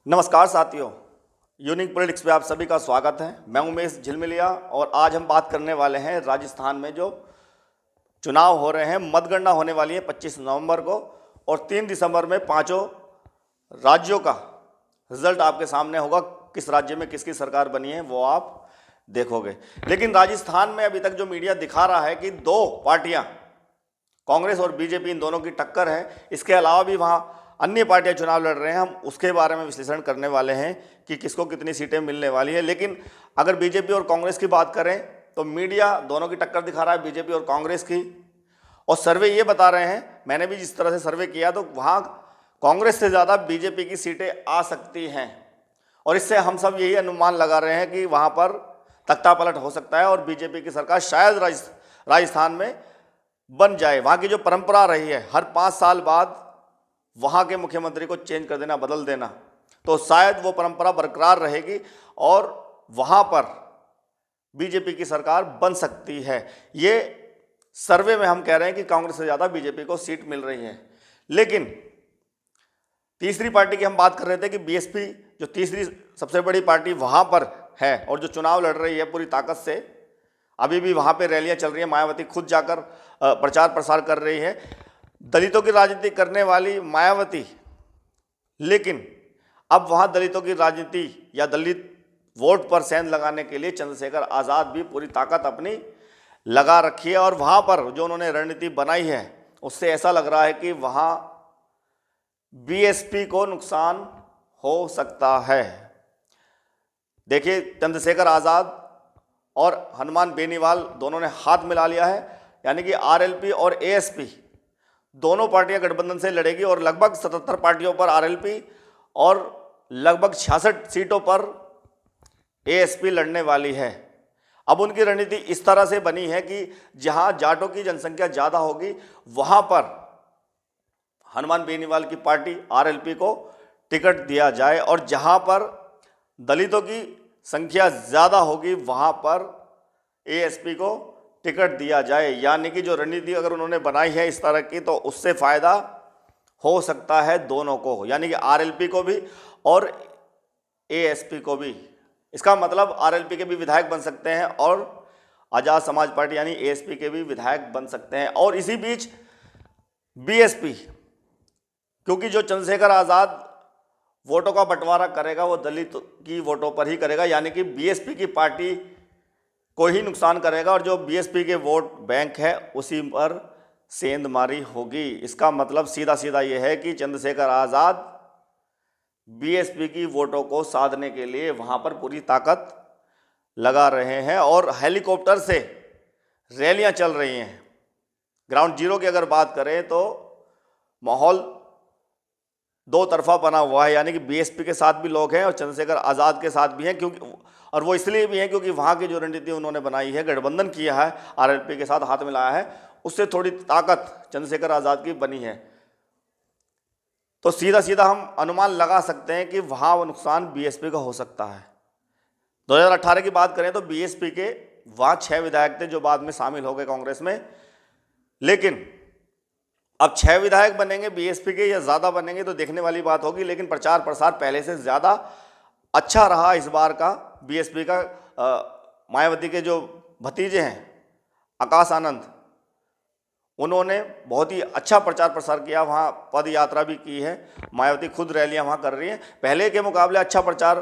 नमस्कार साथियों, unique politics पे आप सभी का स्वागत है। मैं उमेश झिलमिलिया और आज हम बात करने वाले हैं राजस्थान में जो चुनाव हो रहे हैं। मतगणना होने वाली है 25 नवंबर को और 3 दिसंबर में पांचों राज्यों का रिजल्ट आपके सामने होगा। किस राज्य में किसकी सरकार बनी है वो आप देखोगे। लेकिन राजस्थान में अभी तक जो मीडिया दिखा रहा है कि दो पार्टियां, कांग्रेस और बीजेपी, इन दोनों की टक्कर है। इसके अलावा भी वहां अन्य पार्टियां चुनाव लड़ रहे हैं। हम उसके बारे में विश्लेषण करने वाले हैं कि किसको कितनी सीटें मिलने वाली है। लेकिन अगर बीजेपी और कांग्रेस की बात करें तो मीडिया दोनों की टक्कर दिखा रहा है, बीजेपी और कांग्रेस की। और सर्वे ये बता रहे हैं, मैंने भी जिस तरह से सर्वे किया तो वहाँ कांग्रेस से ज़्यादा बीजेपी की सीटें आ सकती हैं। और इससे हम सब यही अनुमान लगा रहे हैं कि वहाँ पर तख्ता पलट हो सकता है और बीजेपी की सरकार शायद राजस्थान में बन जाए। वहाँ की जो परंपरा रही है हर 5 साल बाद वहाँ के मुख्यमंत्री को चेंज कर देना, बदल देना, तो शायद वो परंपरा बरकरार रहेगी और वहाँ पर बीजेपी की सरकार बन सकती है। ये सर्वे में हम कह रहे हैं कि कांग्रेस से ज़्यादा बीजेपी को सीट मिल रही है। लेकिन तीसरी पार्टी की हम बात कर रहे थे कि बीएसपी जो तीसरी सबसे बड़ी पार्टी वहाँ पर है और जो चुनाव लड़ रही है पूरी ताकत से, अभी भी वहाँ पे रैलियाँ चल रही हैं। मायावती खुद जाकर प्रचार प्रसार कर रही है। दलितों की राजनीति करने वाली मायावती, लेकिन अब वहाँ दलितों की राजनीति या दलित वोट पर सेंध लगाने के लिए चंद्रशेखर आज़ाद भी पूरी ताकत अपनी लगा रखी है। और वहाँ पर जो उन्होंने रणनीति बनाई है उससे ऐसा लग रहा है कि वहाँ बीएसपी को नुकसान हो सकता है। देखिए, चंद्रशेखर आज़ाद और हनुमान बेनीवाल दोनों ने हाथ मिला लिया है, यानी कि आरएलपी और एएसपी दोनों पार्टियां गठबंधन से लड़ेगी और लगभग 77 पार्टियों पर आरएलपी और लगभग 66 सीटों पर एएसपी लड़ने वाली है। अब उनकी रणनीति इस तरह से बनी है कि जहां जाटों की जनसंख्या ज़्यादा होगी वहां पर हनुमान बेनीवाल की पार्टी आरएलपी को टिकट दिया जाए और जहां पर दलितों की संख्या ज़्यादा होगी वहां पर एएसपी को टिकट दिया जाए। यानी कि जो रणनीति अगर उन्होंने बनाई है इस तरह की, तो उससे फ़ायदा हो सकता है दोनों को, यानी कि आरएलपी को भी और एएसपी को भी। इसका मतलब आरएलपी के भी विधायक बन सकते हैं और आज़ाद समाज पार्टी यानी एएसपी के भी विधायक बन सकते हैं। और इसी बीच बीएसपी, क्योंकि जो चंद्रशेखर आज़ाद वोटों का बंटवारा करेगा वो दलित की वोटों पर ही करेगा, यानी कि बीएसपी की पार्टी को ही नुकसान करेगा और जो बीएसपी के वोट बैंक है उसी पर सेंधमारी होगी। इसका मतलब सीधा सीधा ये है कि चंद्रशेखर आज़ाद बीएसपी की वोटों को साधने के लिए वहाँ पर पूरी ताकत लगा रहे हैं और हेलीकॉप्टर से रैलियाँ चल रही हैं। ग्राउंड जीरो की अगर बात करें तो माहौल दो तरफा बना हुआ है, यानी कि बीएसपी के साथ भी लोग हैं और चंद्रशेखर आज़ाद के साथ भी हैं, क्योंकि और वो इसलिए भी हैं क्योंकि वहाँ की जो रणनीति उन्होंने बनाई है, गठबंधन किया है, आरएलपी के साथ हाथ मिलाया है, उससे थोड़ी ताकत चंद्रशेखर आज़ाद की बनी है। तो सीधा सीधा हम अनुमान लगा सकते हैं कि वहाँ वो नुकसान बीएसपी का हो सकता है। 2018 की बात करें तो बीएसपी के वहाँ 6 विधायक थे जो बाद में शामिल हो गए कांग्रेस में। लेकिन अब 6 विधायक बनेंगे बीएसपी के या ज़्यादा बनेंगे तो देखने वाली बात होगी। लेकिन प्रचार प्रसार पहले से ज़्यादा अच्छा रहा इस बार का बीएसपी का। मायावती के जो भतीजे हैं आकाश आनंद, उन्होंने बहुत ही अच्छा प्रचार प्रसार किया, वहाँ पद यात्रा भी की है। मायावती खुद रैलियाँ वहाँ कर रही हैं। पहले के मुकाबले अच्छा प्रचार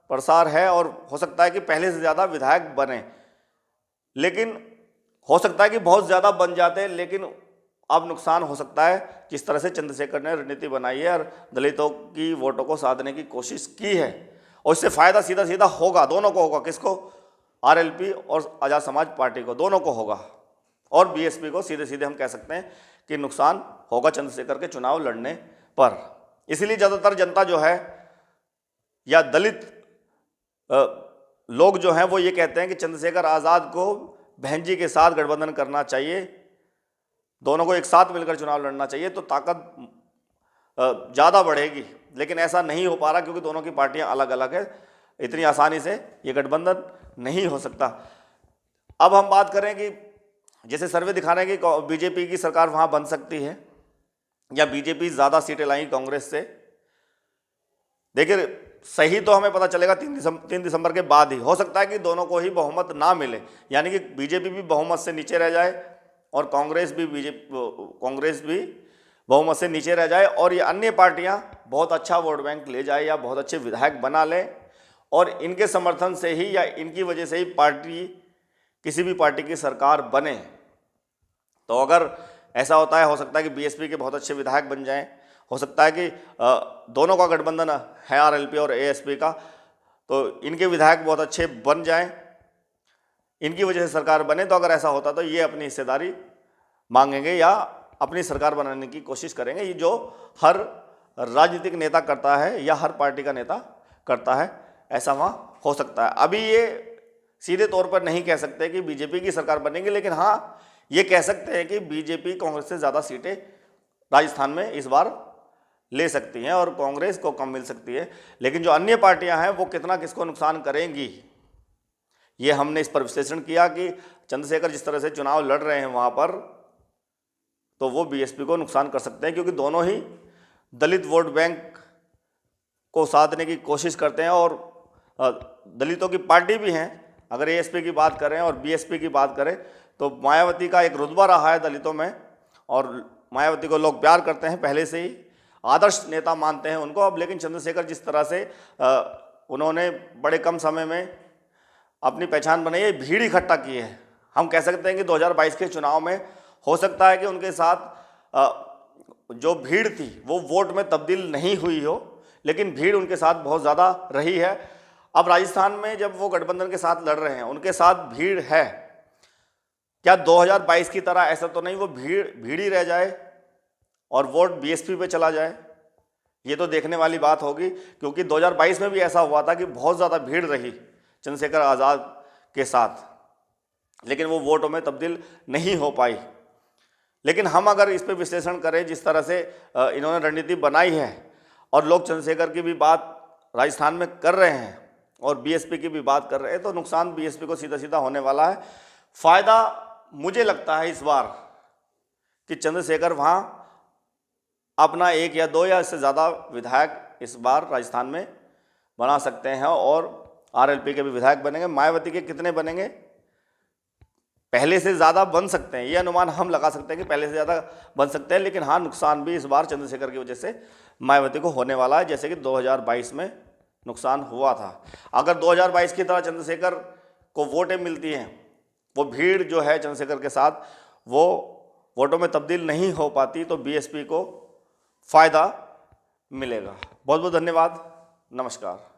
प्रसार है और हो सकता है कि पहले से ज़्यादा विधायक बने। लेकिन हो सकता है कि बहुत ज़्यादा बन जाते, लेकिन अब नुकसान हो सकता है जिस तरह से चंद्रशेखर ने रणनीति बनाई है और दलितों की वोटों को साधने की कोशिश की है। और इससे फ़ायदा सीधा सीधा होगा, दोनों को होगा। किसको? आरएलपी और आज़ाद समाज पार्टी को, दोनों को होगा। और बीएसपी को सीधे सीधे हम कह सकते हैं कि नुकसान होगा चंद्रशेखर के चुनाव लड़ने पर। इसलिए ज़्यादातर जनता जो है या दलित लोग जो हैं वो ये कहते हैं कि चंद्रशेखर आज़ाद को बहन जी के साथ गठबंधन करना चाहिए, दोनों को एक साथ मिलकर चुनाव लड़ना चाहिए, तो ताकत ज़्यादा बढ़ेगी। लेकिन ऐसा नहीं हो पा रहा क्योंकि दोनों की पार्टियां अलग अलग है। इतनी आसानी से ये गठबंधन नहीं हो सकता। अब हम बात करें कि जैसे सर्वे दिखा रहे हैं कि बीजेपी की सरकार वहाँ बन सकती है या बीजेपी ज़्यादा सीटें लाई कांग्रेस से। देखिए, सही तो हमें पता चलेगा 3 दिसंबर के बाद ही। हो सकता है कि दोनों को ही बहुमत ना मिले, यानी कि बीजेपी भी बहुमत से नीचे रह जाए और कांग्रेस भी बहुमत से नीचे रह जाए, और ये अन्य पार्टियां बहुत अच्छा वोट बैंक ले जाए या बहुत अच्छे विधायक बना लें, और इनके समर्थन से ही या इनकी वजह से ही किसी भी पार्टी की सरकार बने। तो अगर ऐसा होता है, हो सकता है कि बीएसपी के बहुत अच्छे विधायक बन जाएं, हो सकता है कि दोनों का गठबंधन है आरएलपी और एएसपी का, तो इनके विधायक बहुत अच्छे बन जाएं, इनकी वजह से सरकार बने। तो अगर ऐसा होता तो ये अपनी हिस्सेदारी मांगेंगे या अपनी सरकार बनाने की कोशिश करेंगे, ये जो हर राजनीतिक नेता करता है या हर पार्टी का नेता करता है, ऐसा वहाँ हो सकता है। अभी ये सीधे तौर पर नहीं कह सकते कि बीजेपी की सरकार बनेगी, लेकिन हाँ ये कह सकते हैं कि बीजेपी कांग्रेस से ज़्यादा सीटें राजस्थान में इस बार ले सकती हैं और कांग्रेस को कम मिल सकती है। लेकिन जो अन्य पार्टियां हैं वो कितना किसको नुकसान करेंगी, ये हमने इस पर विश्लेषण किया कि चंद्रशेखर जिस तरह से चुनाव लड़ रहे हैं वहाँ पर, तो वो बीएसपी को नुकसान कर सकते हैं, क्योंकि दोनों ही दलित वोट बैंक को साधने की कोशिश करते हैं और दलितों की पार्टी भी हैं। अगर एएसपी की बात करें और बीएसपी की बात करें तो मायावती का एक रुतबा रहा है दलितों में, और मायावती को लोग प्यार करते हैं, पहले से ही आदर्श नेता मानते हैं उनको। अब लेकिन चंद्रशेखर जिस तरह से उन्होंने बड़े कम समय में अपनी पहचान बनाई है, भीड़ इकट्ठा की है, हम कह सकते हैं कि 2022 के चुनाव में हो सकता है कि उनके साथ जो भीड़ थी वो वोट में तब्दील नहीं हुई हो, लेकिन भीड़ उनके साथ बहुत ज़्यादा रही है। अब राजस्थान में जब वो गठबंधन के साथ लड़ रहे हैं, उनके साथ भीड़ है, क्या 2022 की तरह ऐसा तो नहीं वो भीड़ ही रह जाए और वोट बीएसपी पे चला जाए? ये तो देखने वाली बात होगी, क्योंकि 2022 में भी ऐसा हुआ था कि बहुत ज़्यादा भीड़ रही चंद्रशेखर आज़ाद के साथ, लेकिन वो वोटों में तब्दील नहीं हो पाई। लेकिन हम अगर इस पर विश्लेषण करें, जिस तरह से इन्होंने रणनीति बनाई है और लोग चंद्रशेखर की भी बात राजस्थान में कर रहे हैं और बीएसपी की भी बात कर रहे हैं, तो नुकसान बीएसपी को सीधा सीधा होने वाला है। फायदा मुझे लगता है इस बार कि चंद्रशेखर वहाँ अपना 1 या 2 या इससे ज़्यादा विधायक इस बार राजस्थान में बना सकते हैं और आरएलपी के भी विधायक बनेंगे। मायावती के कितने बनेंगे? पहले से ज़्यादा बन सकते हैं, ये अनुमान हम लगा सकते हैं कि पहले से ज़्यादा बन सकते हैं। लेकिन हाँ, नुकसान भी इस बार चंद्रशेखर की वजह से मायावती को होने वाला है, जैसे कि 2022 में नुकसान हुआ था। अगर 2022 की तरह चंद्रशेखर को वोटें मिलती हैं, वो भीड़ जो है चंद्रशेखर के साथ वो वोटों में तब्दील नहीं हो पाती, तो बीएसपी को फ़ायदा मिलेगा। बहुत बहुत धन्यवाद, नमस्कार।